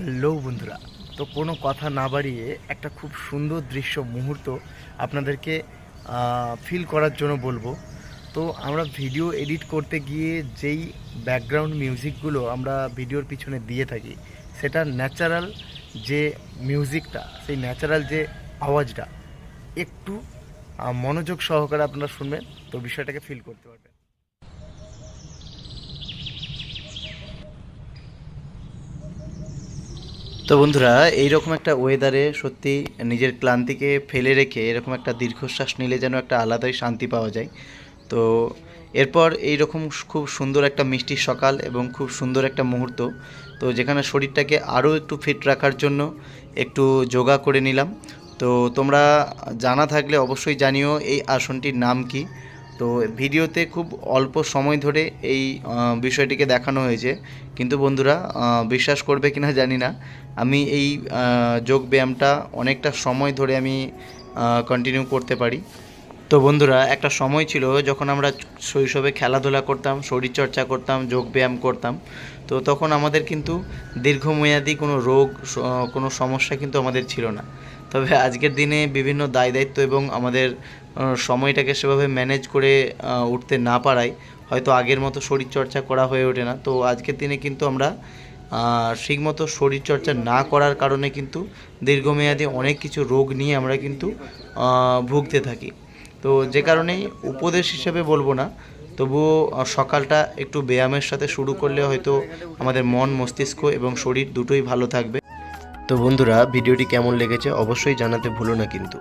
Hello বন্ধুরা, তো কোনো কথা না বাড়িয়ে একটা খুব সুন্দর দৃশ্য মুহূর্ত আপনাদেরকে ফিল করার জন্য বলবো। তো আমরা ভিডিও এডিট করতে গিয়ে যেই ব্যাকগ্রাউন্ড মিউজিকগুলো আমরা ভিডিওর পিছনে দিয়ে থাকি, সেটা ন্যাচারাল যে মিউজিকটা, সেই ন্যাচারাল যে আওয়াজটা একটু মনোযোগ সহকারে আপনারা শুনবেন, তো বিষয়টাকে ফিল করতে পারবেন। তো বন্ধুরা, এইরকম একটা ওয়েদারে সত্যি নিজের ক্লান্তিকে ফেলে রেখে এরকম একটা দীর্ঘশ্বাস নিলে যেন একটা আলাদাই শান্তি পাওয়া যায়। তো এরপর এইরকম খুব সুন্দর একটা মিষ্টি সকাল এবং খুব সুন্দর একটা মুহূর্ত, তো যেখানে শরীরটাকে আরও একটু ফিট রাখার জন্য একটু যোগা করে নিলাম। তো তোমরা জানা থাকলে অবশ্যই জানিও এই আসনটির নাম কি। তো ভিডিওতে খুব অল্প সময় ধরে এই বিষয়টিকে দেখানো হয়েছে, কিন্তু বন্ধুরা বিশ্বাস করবে কিনা জানি না, আমি এই যোগ ব্যায়ামটা অনেকটা সময় ধরে আমি কন্টিনিউ করতে পারি। তো বন্ধুরা, একটা সময় ছিল যখন আমরা শৈশবে খেলাধুলা করতাম, শরীরচর্চা করতাম, যোগ ব্যায়াম করতাম। তো তখন আমাদের কিন্তু দীর্ঘমেয়াদী কোনো রোগ, কোনো সমস্যা কিন্তু আমাদের ছিল না। তবে আজকের দিনে বিভিন্ন দায় দায়িত্ব এবং আমাদের সময়টাকে সেভাবে ম্যানেজ করে উঠতে না পারায় হয়তো আগের মতো শরীরচর্চা করা হয়ে ওঠে না। তো আজকের দিনে কিন্তু আমরা ঠিকমতো শরীরচর্চা না করার কারণে কিন্তু দীর্ঘমেয়াদী অনেক কিছু রোগ নিয়ে আমরা কিন্তু ভুগতে থাকি। তো যে কারণেই উপদেশ হিসেবে বলবো না, তবুও সকালটা একটু ব্যায়ামের সাথে শুরু করলে হয়তো আমাদের মন, মস্তিষ্ক এবং শরীর দুটোই ভালো থাকবে। তো বন্ধুরা, ভিডিওটি কেমন লেগেছে অবশ্যই জানাতে ভুলো না কিন্তু।